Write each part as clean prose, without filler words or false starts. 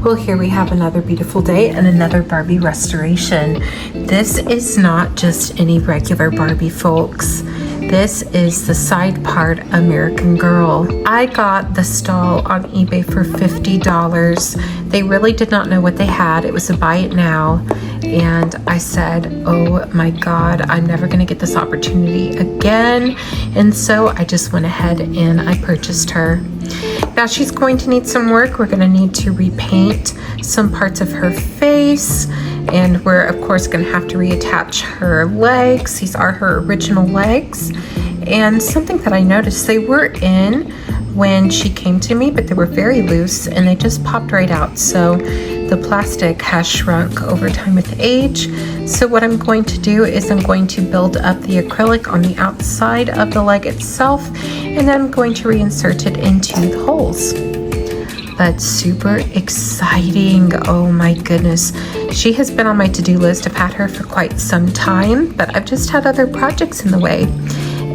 Well, here we have another beautiful day and another Barbie restoration. This is not just any regular Barbie, folks. This is the side part American Girl. I got this doll on eBay for $50. They really did not know what they had. It was a buy it now. And I said, oh my God, I'm never gonna get this opportunity again. And so I just went ahead and I purchased her. Now she's going to need some work. We're gonna need to repaint some parts of her face. And we're of course gonna have to reattach her legs. These are her original legs. And something that I noticed, they were in when she came to me, but they were very loose and they just popped right out. So the plastic has shrunk over time with age. So what I'm going to do is I'm going to build up the acrylic on the outside of the leg itself, and then I'm going to reinsert it into the holes. That's super exciting. Oh my goodness. She has been on my to-do list. I've had her for quite some time, but I've just had other projects in the way.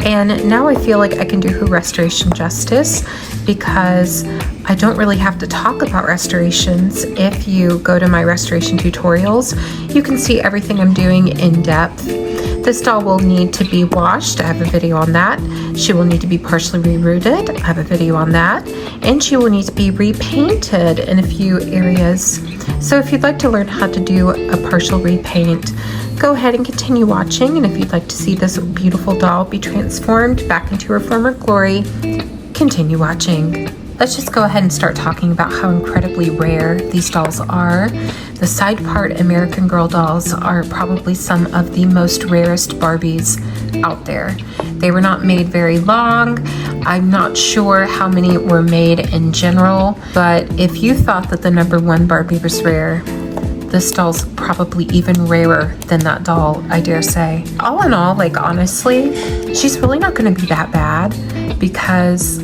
And now I feel like I can do her restoration justice because I don't really have to talk about restorations. If you go to my restoration tutorials, you can see everything I'm doing in depth. This doll will need to be washed. I have a video on that. She will need to be partially rerooted. I have a video on that. And she will need to be repainted in a few areas. So if you'd like to learn how to do a partial repaint, go ahead and continue watching. And if you'd like to see this beautiful doll be transformed back into her former glory, continue watching. Let's just go ahead and start talking about how incredibly rare these dolls are. The side part American Girl dolls are probably some of the most rarest Barbies out there. They were not made very long. I'm not sure how many were made in general, but if you thought that the #1 Barbie was rare, this doll's probably even rarer than that doll, I dare say. All in all, like honestly, she's really not gonna be that bad because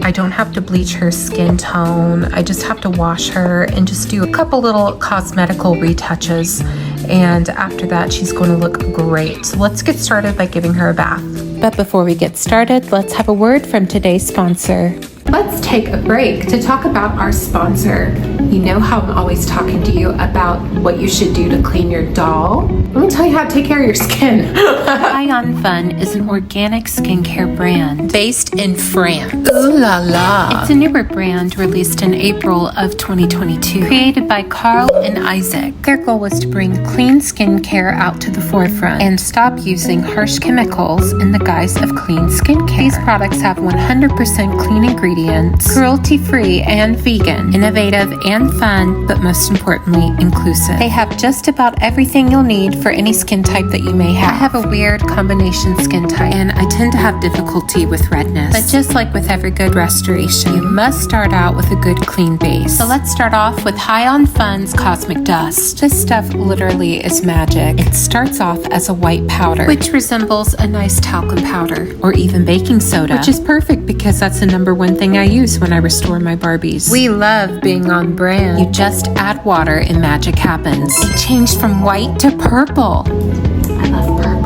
I don't have to bleach her skin tone. I just have to wash her and just do a couple little cosmetical retouches. And after that, she's going to look great. So let's get started by giving her a bath. But before we get started, let's have a word from today's sponsor. Let's take a break to talk about our sponsor. You know how I'm always talking to you about what you should do to clean your doll? Let me tell you how to take care of your skin. High on Fun is an organic skincare brand based in France. Ooh la la. It's a newer brand released in April of 2022, created by Carl and Isaac. Their goal was to bring clean skincare out to the forefront and stop using harsh chemicals in the guise of clean skincare. These products have 100% clean ingredients, cruelty-free and vegan, innovative and fun, but most importantly, inclusive. They have just about everything you'll need for any skin type that you may have. I have a weird combination skin type, and I tend to have difficulty with redness. But just like with every good restoration, you must start out with a good clean base. So let's start off with High on Fun's Cosmic Dust. This stuff literally is magic. It starts off as a white powder, which resembles a nice talcum powder, or even baking soda, which is perfect because that's the #1 thing I use when I restore my Barbies. We love being on brand. You just add water and magic happens. It changed from white to purple. I love purple.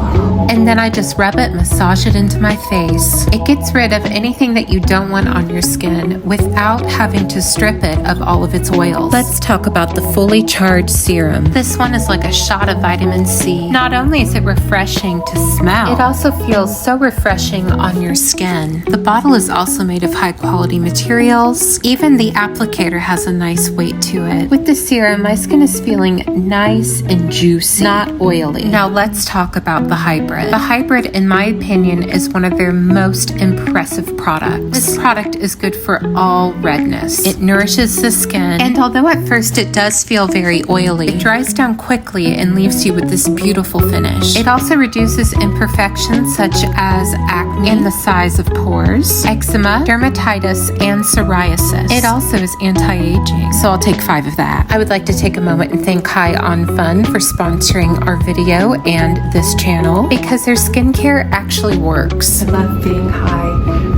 And then I just rub it, massage it into my face. It gets rid of anything that you don't want on your skin without having to strip it of all of its oils. Let's talk about the fully charged serum. This one is like a shot of vitamin C. Not only is it refreshing to smell, it also feels so refreshing on your skin. The bottle is also made of high quality materials. Even the applicator has a nice weight to it. With the serum, my skin is feeling nice and juicy, not oily. Now let's talk about the hybrid. The hybrid, in my opinion, is one of their most impressive products. This product is good for all redness. It nourishes the skin, and although at first it does feel very oily, it dries down quickly and leaves you with this beautiful finish. It also reduces imperfections such as acne and the size of pores, eczema, dermatitis, and psoriasis. It also is anti-aging, so I'll take 5 of that. I would like to take a moment and thank High on Fun for sponsoring our video and this channel because their skincare actually works. I love being high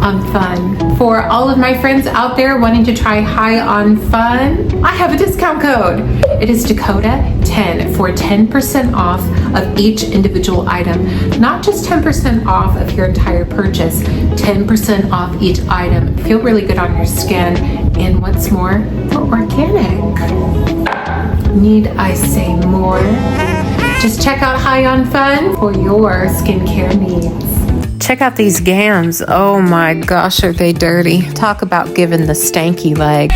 on fun. For all of my friends out there wanting to try High on Fun, I have a discount code. It is Dakota10 for 10% off of each individual item. Not just 10% off of your entire purchase, 10% off each item. Feel really good on your skin. And what's more, for organic. Need I say more? Just check out High on Fun for your skincare needs. Check out these gams. Oh my gosh, are they dirty. Talk about giving the stanky leg.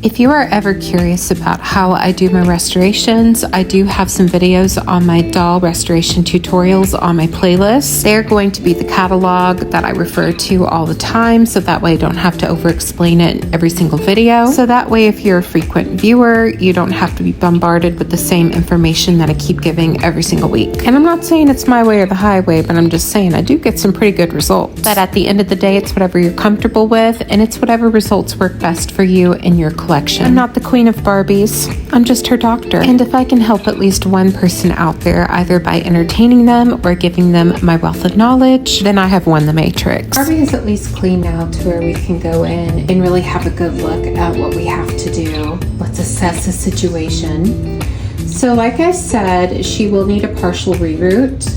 If you are ever curious about how I do my restorations, I do have some videos on my doll restoration tutorials on my playlist. They're going to be the catalog that I refer to all the time, so that way I don't have to over-explain it in every single video. So that way, if you're a frequent viewer, you don't have to be bombarded with the same information that I keep giving every single week. And I'm not saying it's my way or the highway, but I'm just saying I do get some pretty good results. But at the end of the day, it's whatever you're comfortable with, and it's whatever results work best for you in your collection. I'm not the queen of Barbies, I'm just her doctor. And if I can help at least one person out there, either by entertaining them or giving them my wealth of knowledge, then I have won the matrix. Barbie is at least clean now to where we can go in and really have a good look at what we have to do. Let's assess the situation. So like I said, she will need a partial reroot.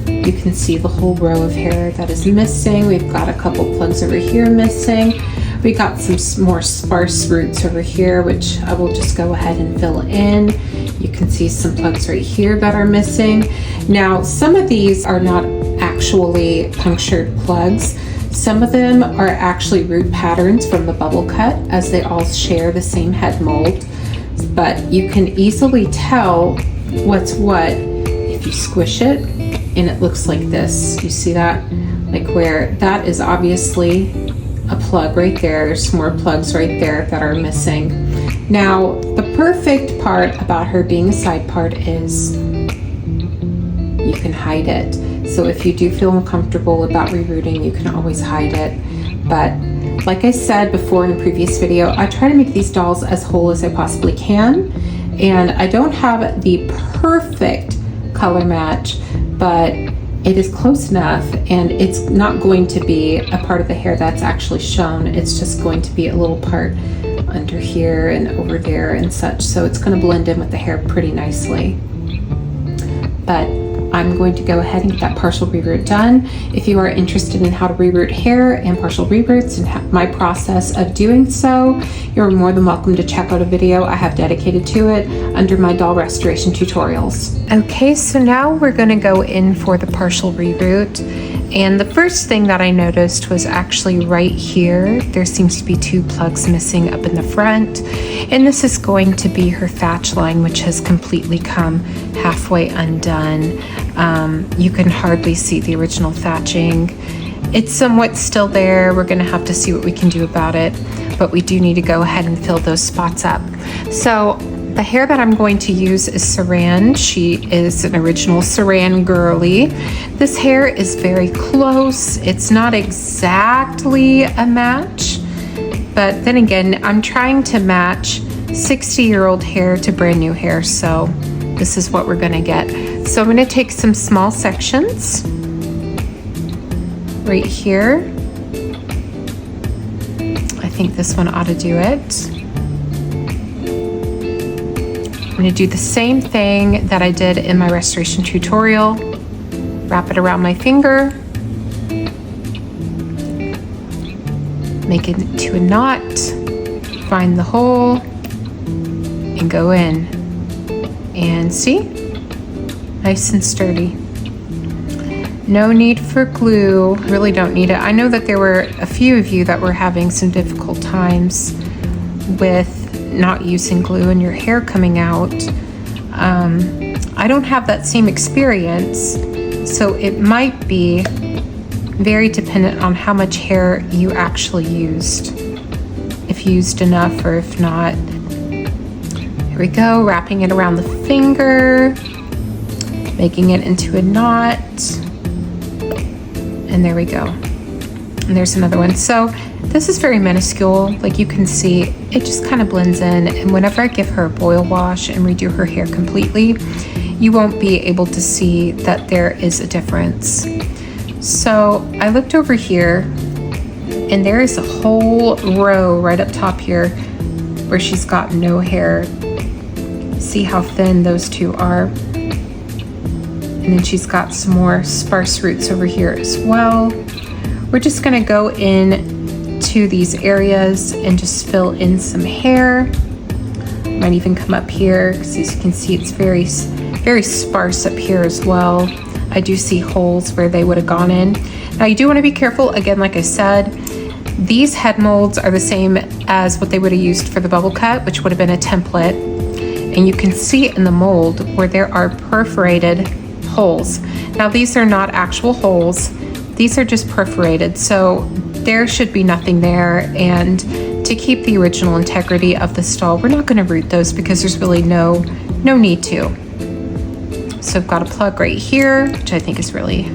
You can see the whole row of hair that is missing. We've got a couple plugs over here missing. We got some more sparse roots over here, which I will just go ahead and fill in. You can see some plugs right here that are missing. Now, some of these are not actually punctured plugs. Some of them are actually root patterns from the bubble cut, as they all share the same head mold. But you can easily tell what's what if you squish it, and it looks like this. You see that? Like where that is obviously a plug right there. There's more plugs right there that are missing. Now, the perfect part about her being a side part is you can hide it. So if you do feel uncomfortable about rerooting, you can always hide it. But like I said before in a previous video, I try to make these dolls as whole as I possibly can. And I don't have the perfect color match, but it is close enough, and it's not going to be a part of the hair that's actually shown. It's just going to be a little part under here and over there and such. So it's going to blend in with the hair pretty nicely. But I'm going to go ahead and get that partial reroot done. If you are interested in how to reroot hair and partial reroots and my process of doing so, you're more than welcome to check out a video I have dedicated to it under my doll restoration tutorials. Okay, so now we're going to go in for the partial reroot. And the first thing that I noticed was actually right here. There seems to be 2 plugs missing up in the front. And this is going to be her thatch line, which has completely come halfway undone. You can hardly see the original thatching. It's somewhat still there. We're gonna have to see what we can do about it, but we do need to go ahead and fill those spots up. So the hair that I'm going to use is Saran. She is an original Saran girly. This hair is very close. It's not exactly a match, but then again, I'm trying to match 60-year-old hair to brand new hair, so this is what we're gonna get. So I'm gonna take some small sections right here. I think this one ought to do it. I'm gonna do the same thing that I did in my restoration tutorial. Wrap it around my finger. Make it into a knot. Find the hole and go in. And see? Nice and sturdy. No need for glue. Really don't need it. I know that there were a few of you that were having some difficult times with not using glue and your hair coming out. I don't have that same experience, so it might be very dependent on how much hair you actually used. If you used enough or if not. Here we go, wrapping it around the finger, making it into a knot, and there we go. And there's another one. So this is very minuscule. Like you can see, it just kind of blends in. And whenever I give her a boil wash and redo her hair completely, you won't be able to see that there is a difference. So I looked over here and there is a whole row right up top here where she's got no hair. See how thin those 2 are. And then she's got some more sparse roots over here as well. We're just gonna go in to these areas and just fill in some hair. Might even come up here, because as you can see, it's very sparse up here as well. I do see holes where they would have gone in. Now you do want to be careful, again, like I said, these head molds are the same as what they would have used for the bubble cut, which would have been a template. And you can see in the mold where there are perforated holes. Now these are not actual holes, these are just perforated, so there should be nothing there. And to keep the original integrity of the stall, we're not going to root those because there's really no need to. So I've got a plug right here, which I think is really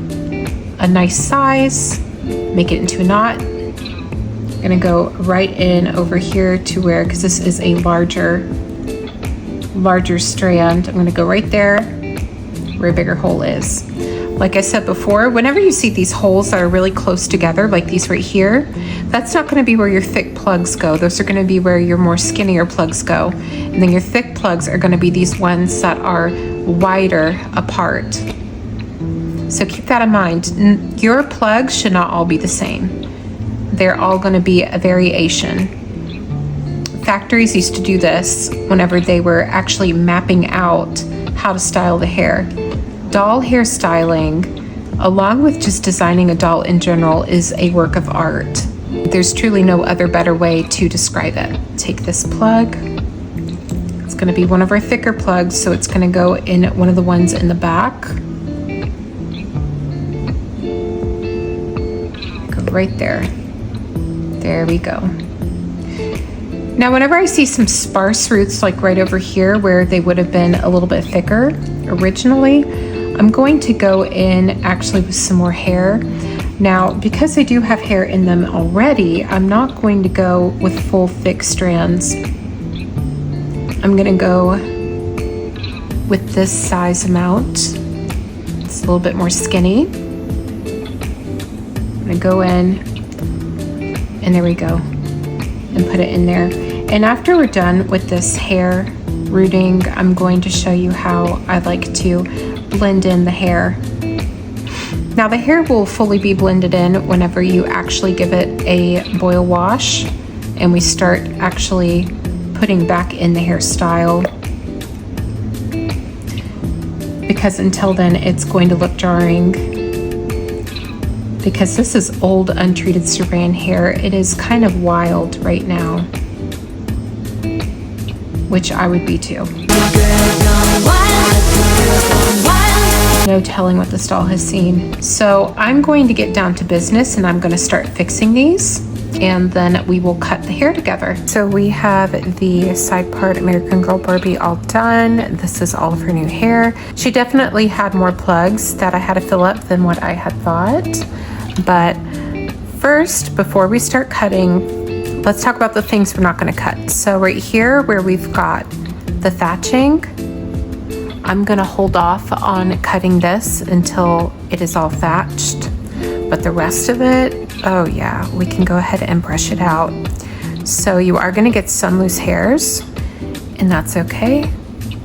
a nice size. Make it into a knot. I'm gonna go right in over here to where, because this is a larger strand, I'm gonna go right there where a bigger hole is. Like I said before, whenever you see these holes that are really close together, like these right here, that's not gonna be where your thick plugs go. Those are gonna be where your more skinnier plugs go. And then your thick plugs are gonna be these ones that are wider apart. So keep that in mind. Your plugs should not all be the same. They're all gonna be a variation. Factories used to do this whenever they were actually mapping out how to style the hair. Doll hairstyling, along with just designing a doll in general, is a work of art. There's truly no other better way to describe it. Take this plug. It's gonna be one of our thicker plugs, so it's gonna go in one of the ones in the back. Go right there. There we go. Now, whenever I see some sparse roots, like right over here where they would have been a little bit thicker originally, I'm going to go in actually with some more hair. Now, because I do have hair in them already, I'm not going to go with full thick strands. I'm gonna go with this size amount. It's a little bit more skinny. I'm gonna go in, and there we go, and put it in there. And after we're done with this hair rooting, I'm going to show you how I like to blend in the hair. Now the hair will fully be blended in whenever you actually give it a boil wash and we start actually putting back in the hairstyle, because until then it's going to look jarring. Because this is old untreated Saran hair, it is kind of wild right now, which I would be too. No telling what the stall has seen. So I'm going to get down to business and I'm going to start fixing these, and then we will cut the hair together. So we have the side part American Girl Barbie all done. This is all of her new hair. She definitely had more plugs that I had to fill up than what I had thought. But first, before we start cutting, let's talk about the things we're not going to cut. So right here where we've got the thatching, I'm going to hold off on cutting this until it is all thatched. But the rest of it, oh yeah, we can go ahead and brush it out. So you are going to get some loose hairs, and that's okay.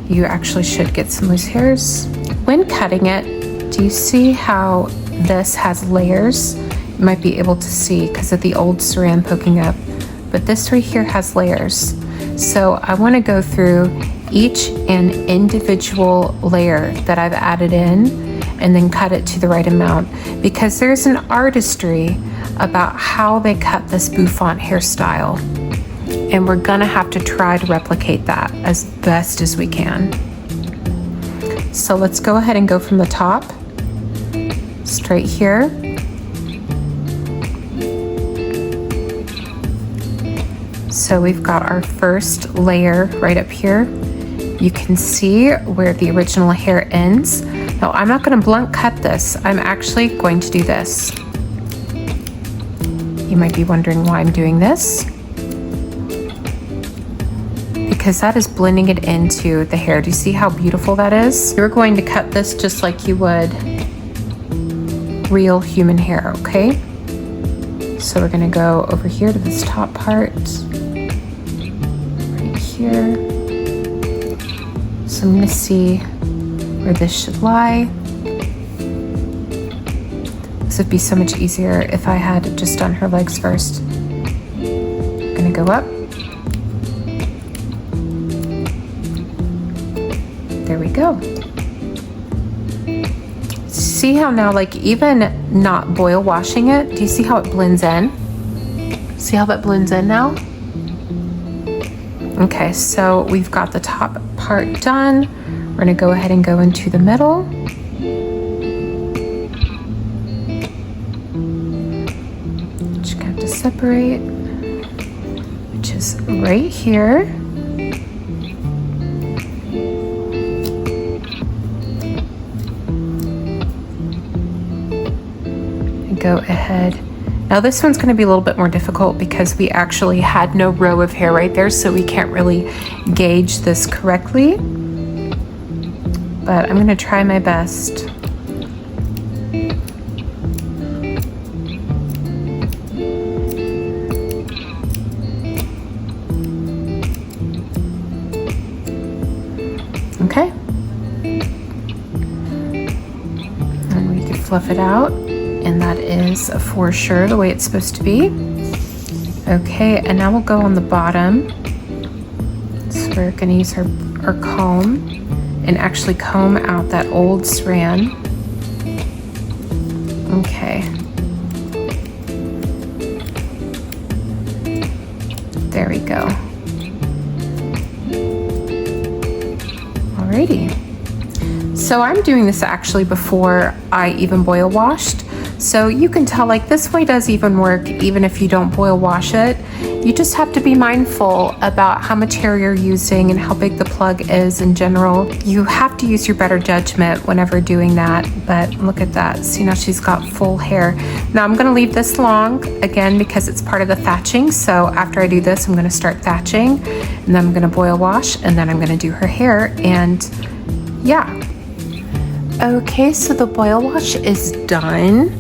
You actually should get some loose hairs. When cutting it, do you see how this has layers? You might be able to see because of the old Saran poking up, but this right here has layers. So I want to go through each and individual layer that I've added in and then cut it to the right amount, because there's an artistry about how they cut this bouffant hairstyle, and we're gonna have to try to replicate that as best as we can. So let's go ahead and go from the top straight here. So we've got our first layer right up here. You can see where the original hair ends. Now I'm not going to blunt cut this. I'm actually going to do this. You might be wondering why I'm doing this. Because that is blending it into the hair. Do you see how beautiful that is? You're going to cut this just like you would real human hair, okay? So we're going to go over here to this top part. Right here. So I'm going to see where this should lie. This would be so much easier if I had just done her legs first. go up. There we go. See how now, like even not boil washing it, do you see how it blends in? See how that blends in now? Okay, so we've got the top part done. We're gonna go ahead and go into the middle. Just have to separate, which is right here. Go ahead. Now this one's going to be a little bit more difficult because we actually had no row of hair right there, so we can't really gauge this correctly. But I'm going to try my best. Okay. And we can fluff it out. And that is for sure the way it's supposed to be. Okay, and now we'll go on the bottom. So we're gonna use our comb and actually comb out that old strand. Okay. There we go. Alrighty. So I'm doing this actually before I even boil washed. So you can tell, like, this way does even work even if you don't boil wash it. You just have to be mindful about how much hair you're using and how big the plug is in general. You have to use your better judgment whenever doing that. But look at that. See, now she's got full hair. Now I'm gonna leave this long again because it's part of the thatching. So after I do this, I'm gonna start thatching and then I'm gonna boil wash and then I'm gonna do her hair, and yeah. Okay, so the boil wash is done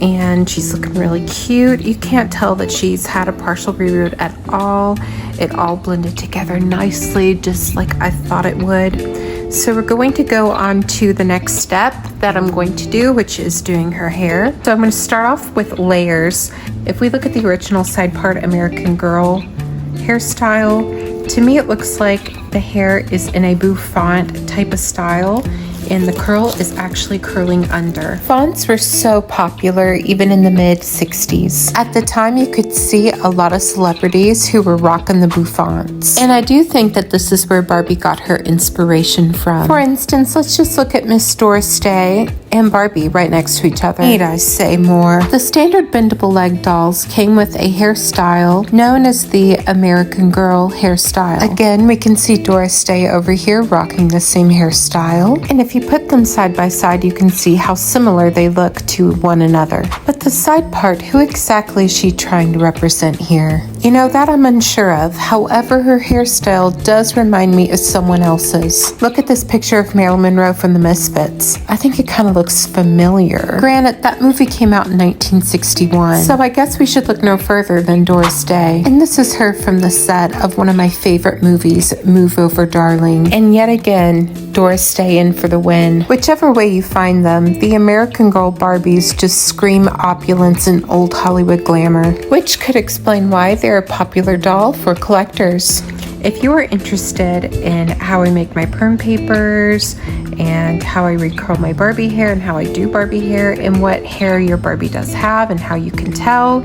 and she's looking really cute. You can't tell that she's had a partial reroot at all. It all blended together nicely, just like I thought it would. So we're going to go on to the next step that I'm going to do, which is doing her hair. So I'm going to start off with layers. If we look at the original side part American Girl hairstyle, to me it looks like the hair is in a bouffant type of style, and the curl is actually curling under. Fonts were so popular even in the mid-60s. At the time, you could see a lot of celebrities who were rocking the bouffants. And I do think that this is where Barbie got her inspiration from. For instance, let's just look at Miss Doris Day and Barbie right next to each other. Need I say more? The standard bendable leg dolls came with a hairstyle known as the American Girl hairstyle. Again, we can see Doris Day over here rocking the same hairstyle. And if you put them side by side, you can see how similar they look to one another. But the side part, who exactly is she trying to represent here? You know, that I'm unsure of. However, her hairstyle does remind me of someone else's. Look at this picture of Marilyn Monroe from the Misfits. I think it kind of looks familiar. Granted, that movie came out in 1961, so I guess we should look no further than Doris Day. And this is her from the set of one of my favorite movies, Move Over Darling. And yet again, Doris Day in for the win. Whichever way you find them, the American Girl Barbies just scream opulence and old Hollywood glamour, which could explain why they're a popular doll for collectors. If you are interested in how I make my perm papers and how I recurl my Barbie hair and how I do Barbie hair and what hair your Barbie does have and how you can tell,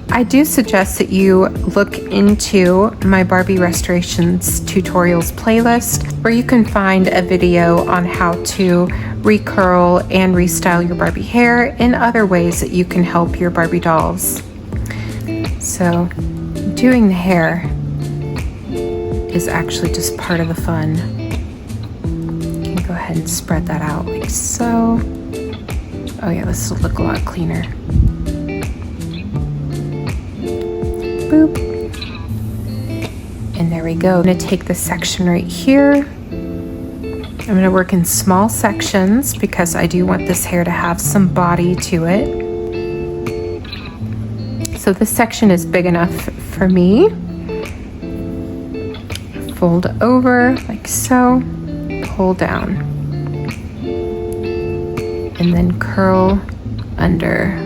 I do suggest that you look into my Barbie Restorations Tutorials playlist, where you can find a video on how to recurl and restyle your Barbie hair and other ways that you can help your Barbie dolls. So doing the hair is actually just part of the fun. You can go ahead and spread that out like so. Oh yeah, this will look a lot cleaner. Boop. And there we go. I'm gonna take this section right here. I'm gonna work in small sections because I do want this hair to have some body to it. So this section is big enough for me. Fold over like so, pull down, and then curl under.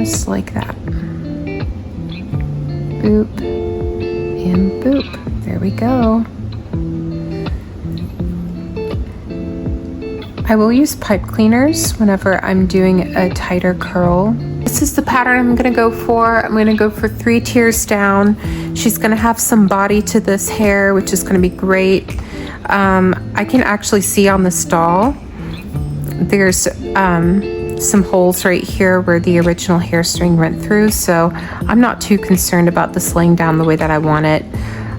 just like that. Boop and boop. There we go. I will use pipe cleaners whenever I'm doing a tighter curl. This is the pattern I'm gonna go for. I'm gonna go for 3 tiers down. She's gonna have some body to this hair, which is gonna be great. I can actually see on the stall, there's some holes right here where the original hair string went through, so I'm not too concerned about this laying down the way that I want it.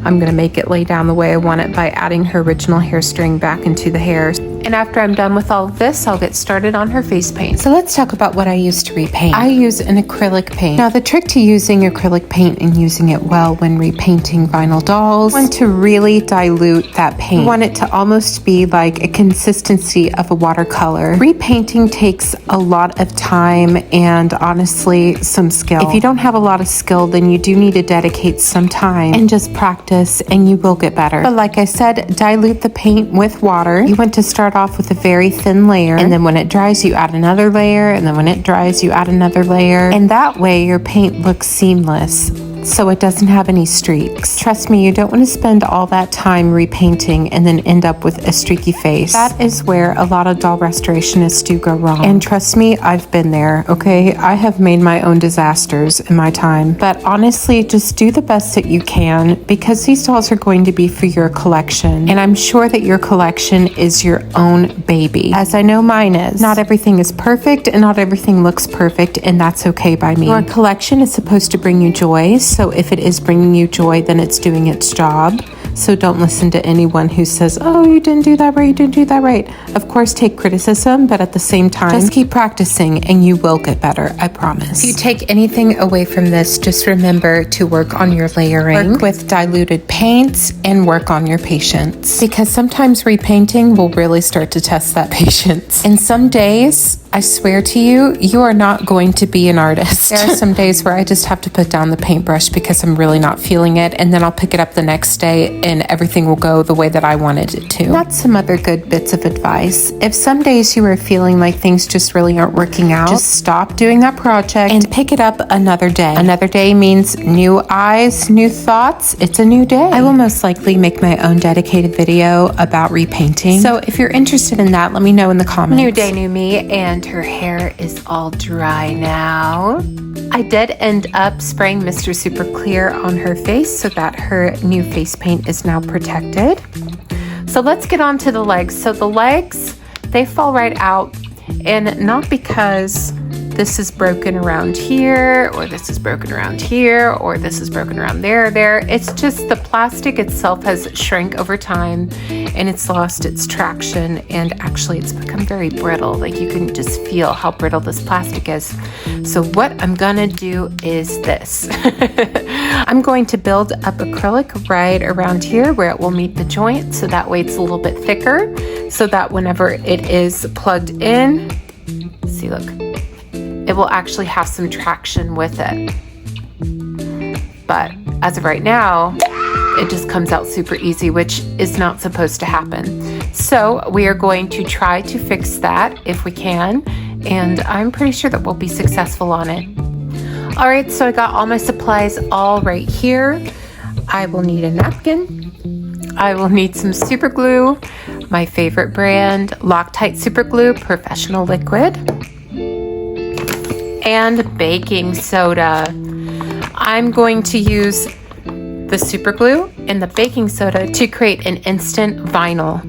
I'm gonna make it lay down the way I want it by adding her original hair string back into the hair. And after I'm done with all of this, I'll get started on her face paint. So let's talk about what I use to repaint. I use an acrylic paint. Now the trick to using acrylic paint and using it well when repainting vinyl dolls, you want to really dilute that paint. You want it to almost be like a consistency of a watercolor. Repainting takes a lot of time and honestly some skill. If you don't have a lot of skill, then you do need to dedicate some time and just practice and you will get better. But like I said, dilute the paint with water. You want to start off with a very thin layer, and then when it dries you add another layer, and then when it dries you add another layer, and that way your paint looks seamless, so it doesn't have any streaks. Trust me, you don't want to spend all that time repainting and then end up with a streaky face. That is where a lot of doll restorationists do go wrong. And trust me, I've been there, okay? I have made my own disasters in my time. But honestly, just do the best that you can, because these dolls are going to be for your collection. And I'm sure that your collection is your own baby, as I know mine is. Not everything is perfect and not everything looks perfect, and that's okay by me. Your collection is supposed to bring you joy. So if it is bringing you joy, then it's doing its job. So don't listen to anyone who says, oh, you didn't do that right, you didn't do that right. Of course, take criticism, but at the same time, just keep practicing and you will get better, I promise. If you take anything away from this, just remember to work on your layering, work with diluted paints, and work on your patience. Because sometimes repainting will really start to test that patience. And some days, I swear to you, you are not going to be an artist. There are some days where I just have to put down the paintbrush because I'm really not feeling it, and then I'll pick it up the next day and everything will go the way that I wanted it to. That's some other good bits of advice. If some days you are feeling like things just really aren't working out, just stop doing that project and pick it up another day. Another day means new eyes, new thoughts. It's a new day. I will most likely make my own dedicated video about repainting. So if you're interested in that, let me know in the comments. New day, new me, and her hair is all dry now. I did end up spraying Mr. Super Clear on her face so that her new face paint is now protected. So let's get on to the legs. So the legs, they fall right out, and not because this is broken around here, or this is broken around here, or this is broken around there. It's just the plastic itself has shrank over time and it's lost its traction, and actually it's become very brittle. Like you can just feel how brittle this plastic is. So what I'm gonna do is this. I'm going to build up acrylic right around here where it will meet the joint, so that way it's a little bit thicker, so that whenever it is plugged in, see, look, it will actually have some traction with it. But as of right now, it just comes out super easy, which is not supposed to happen. So we are going to try to fix that if we can, and I'm pretty sure that we'll be successful on it. All right, so I got all my supplies all right here. I will need a napkin. I will need some super glue, my favorite brand, Loctite Super Glue Professional Liquid, and baking soda. I'm going to use the super glue and the baking soda to create an instant vinyl.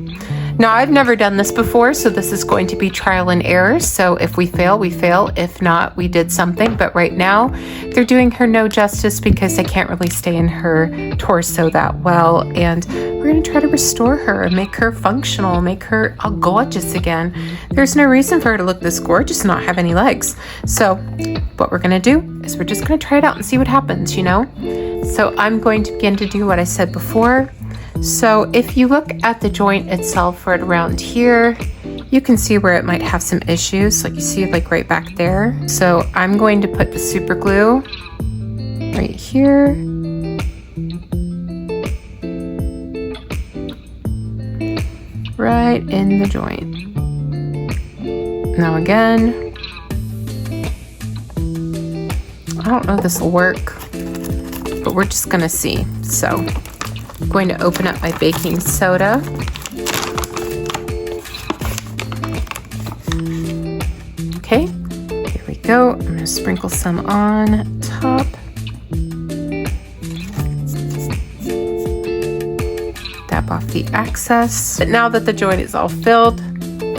Now, I've never done this before, so this is going to be trial and error. So if we fail, we fail. If not, we did something. But right now, they're doing her no justice because they can't really stay in her torso that well. And we're going to try to restore her and make her functional, make her all gorgeous again. There's no reason for her to look this gorgeous and not have any legs. So what we're going to do is we're just going to try it out and see what happens, you know? So I'm going to begin to do what I said before. So if you look at the joint itself right around here, you can see where it might have some issues, like you see like right back there. So I'm going to put the super glue right here. Right in the joint. Now again. I don't know if this will work, but we're just gonna see. So I'm going to open up my baking soda. Okay, here we go. I'm gonna sprinkle some on top. Dab off the excess. But now that the joint is all filled,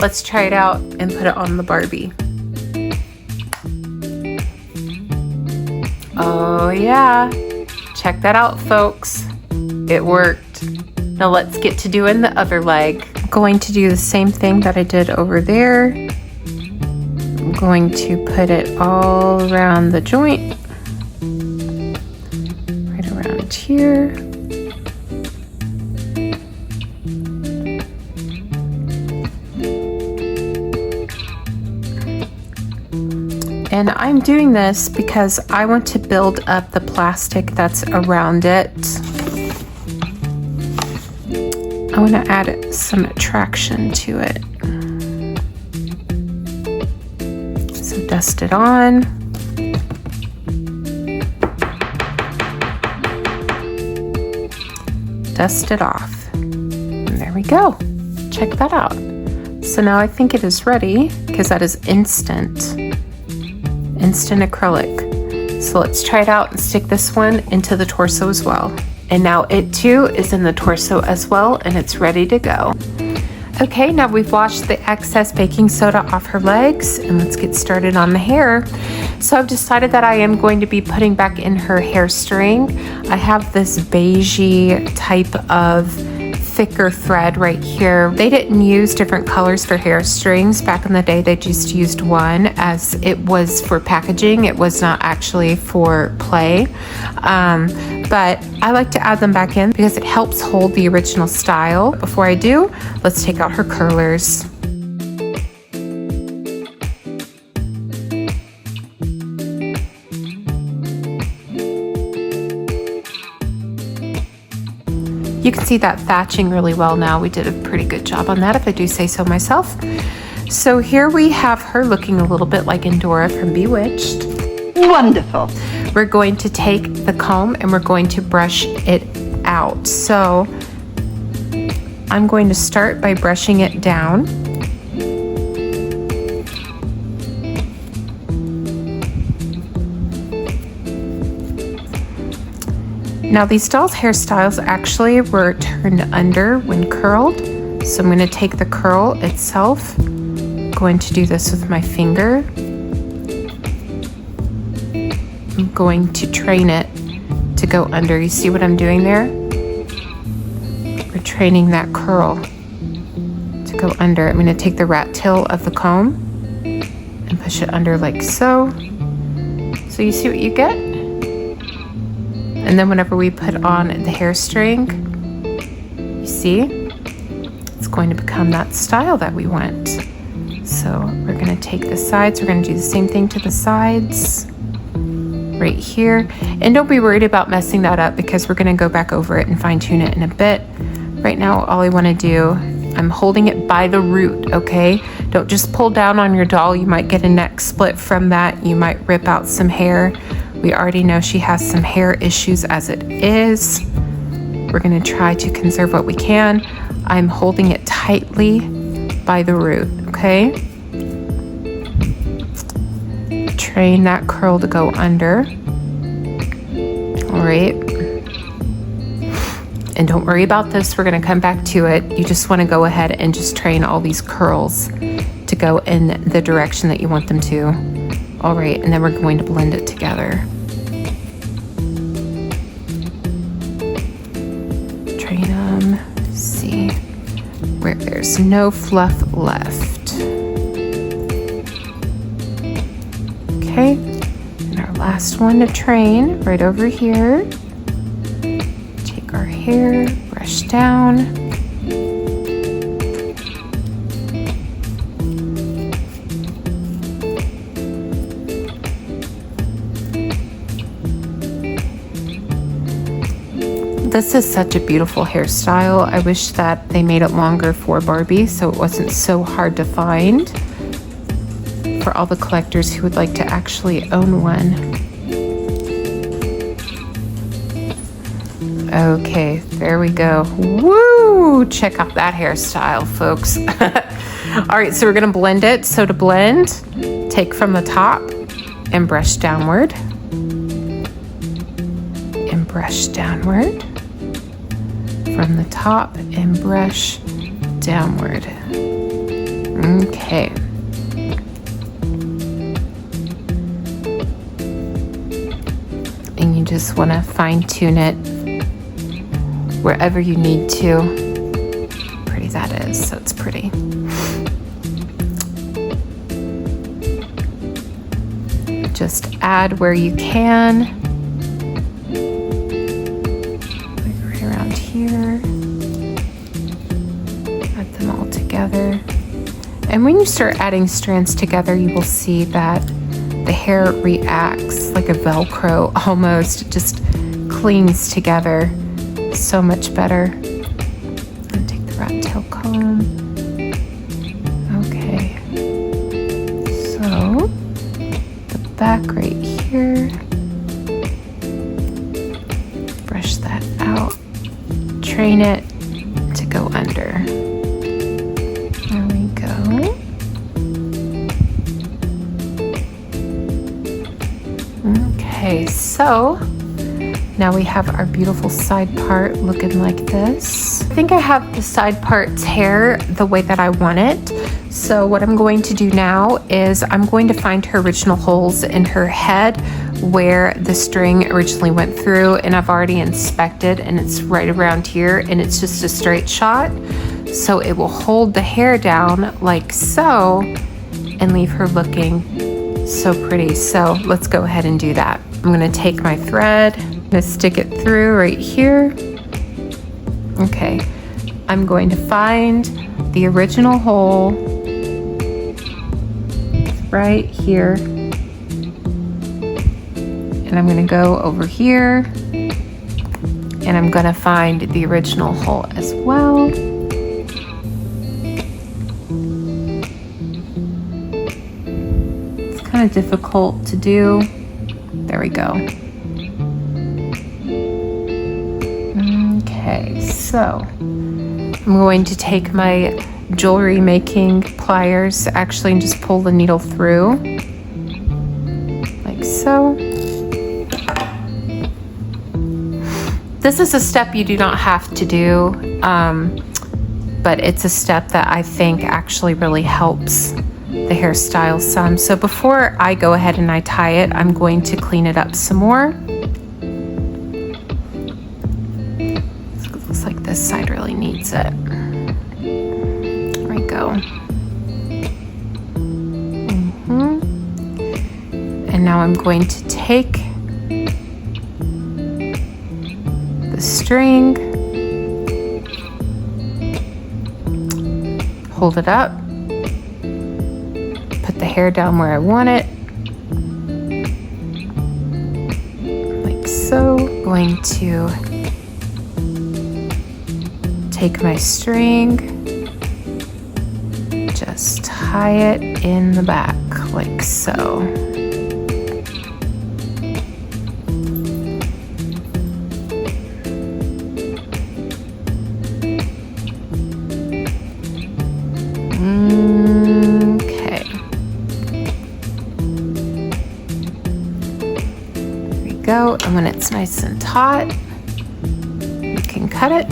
let's try it out and put it on the Barbie. Oh yeah, check that out, folks. It worked. Now let's get to doing the other leg. I'm going to do the same thing that I did over there. I'm going to put it all around the joint, right around here. And I'm doing this because I want to build up the plastic that's around it. I want to add some attraction to it. So dust it on. Dust it off. And there we go. Check that out. So now I think it is ready because that is instant acrylic. So let's try it out and stick this one into the torso as well. And now it too is in the torso as well, and it's ready to go. Okay, now we've washed the excess baking soda off her legs, and let's get started on the hair. So I've decided that I am going to be putting back in her hair string. I have this beigey type of thicker thread right here. They didn't use different colors for hair strings. Back in the day, they just used one, as it was for packaging. It was not actually for play. But I like to add them back in because it helps hold the original style. Before I do, let's take out her curlers. You can see that thatching really well now. We did a pretty good job on that, if I do say so myself. So here we have her looking a little bit like Endora from Bewitched. Wonderful. We're going to take the comb and we're going to brush it out. So I'm going to start by brushing it down. Now these dolls' hairstyles actually were turned under when curled. So I'm going to take the curl itself. I'm going to do this with my finger. I'm going to train it to go under. You see what I'm doing there? We're training that curl to go under. I'm going to take the rat tail of the comb and push it under like so. So you see what you get? And then whenever we put on the hair string, you see, it's going to become that style that we want. So we're going to take the sides. We're going to do the same thing to the sides right here. And don't be worried about messing that up because we're going to go back over it and fine tune it in a bit. Right now, all I want to do, I'm holding it by the root, okay? Don't just pull down on your doll. You might get a neck split from that. You might rip out some hair. We already know she has some hair issues as it is. We're going to try to conserve what we can. I'm holding it tightly by the root, okay? Train that curl to go under. All right. And don't worry about this. We're going to come back to it. You just want to go ahead and just train all these curls to go in the direction that you want them to. All right, and then we're going to blend it together. Train them, see where there's no fluff left. Okay, and our last one to train right over here. Take our hair, brush down. This is such a beautiful hairstyle. I wish that they made it longer for Barbie so it wasn't so hard to find for all the collectors who would like to actually own one. Okay, there we go. Woo! Check out that hairstyle, folks. All right, so we're gonna blend it. So to blend, take from the top and brush downward. And brush downward. From the top and brush downward. Okay. And you just want to fine tune it wherever you need to. Pretty that is, so it's pretty. Just add where you can. Like right around here. Add them all together. And when you start adding strands together, you will see that the hair reacts like a Velcro almost. It just clings together so much better. And take the rat tail comb. Okay. So the back right here. Brush that out. Train it to go under. There we go. Okay, so now we have our beautiful side part looking like this. I think I have the side part's hair the way that I want it. So what I'm going to do now is I'm going to find her original holes in her head where the string originally went through, and I've already inspected and it's right around here, and it's just a straight shot. So it will hold the hair down like so and leave her looking so pretty. So let's go ahead and do that. I'm gonna take my thread, I'm gonna stick it through right here. Okay, I'm going to find the original hole right here. And I'm gonna go over here and I'm gonna find the original hole as well. It's kind of difficult to do. There we go. Okay, so I'm going to take my jewelry making pliers actually and just pull the needle through like so. This is a step you do not have to do, but it's a step that I think actually really helps the hairstyle some. So before I go ahead and I tie it, I'm going to clean it up some more. It looks like this side really needs it. There we go. And now I'm going to take the string, hold it up, put the hair down where I want it, like so. Going to take my string, just tie it in the back like so. Okay. There we go. And when it's nice and taut, you can cut it.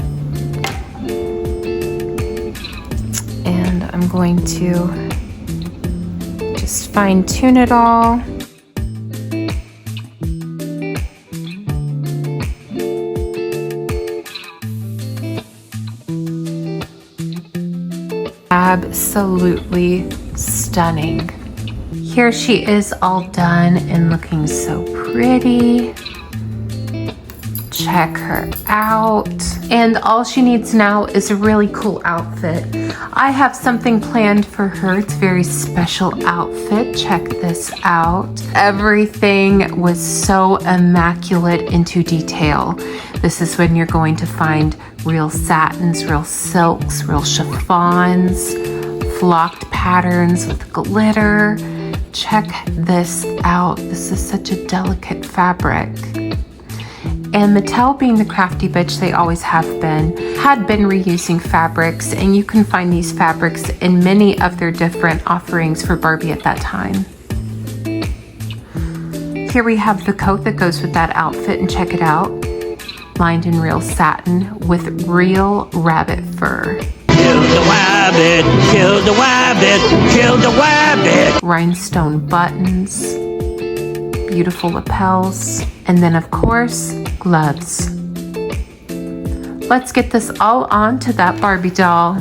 And I'm going to just fine tune it all. Absolutely stunning. Here she is all done and looking so pretty. Check her out. And all she needs now is a really cool outfit. I have something planned for her. It's a very special outfit. Check this out. Everything was so immaculate into detail. This is when you're going to find real satins, real silks, real chiffons, flocked patterns with glitter. Check this out. This is such a delicate fabric. And Mattel, being the crafty bitch they always have been, had been reusing fabrics, and you can find these fabrics in many of their different offerings for Barbie at that time. Here we have the coat that goes with that outfit, and check it out. Lined in real satin with real rabbit fur. Kill the rabbit, kill the rabbit, kill the rabbit. Rhinestone buttons, beautiful lapels, and then of course, gloves. Let's get this all on to that Barbie doll.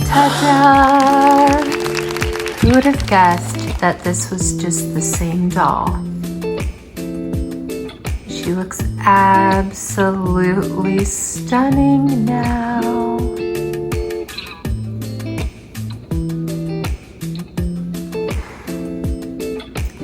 Ta-da! Who would have guessed that this was just the same doll? She looks absolutely stunning now.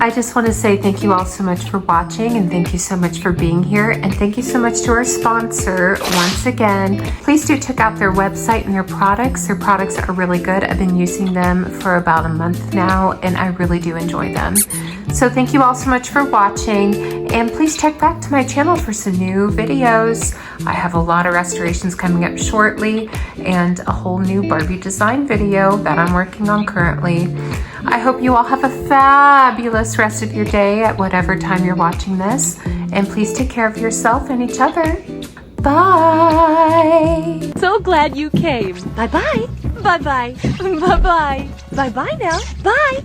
I just want to say thank you all so much for watching, and thank you so much for being here, and thank you so much to our sponsor once again. Please do check out their website and their products. Their products are really good. I've been using them for about a month now, and I really do enjoy them. So thank you all so much for watching, and please check back to my channel for some new videos. I have a lot of restorations coming up shortly, and a whole new Barbie design video that I'm working on currently. I hope you all have a fabulous rest of your day at whatever time you're watching this, and please take care of yourself and each other. Bye! So glad you came. Bye-bye. Bye-bye. Bye-bye. Bye-bye now. Bye.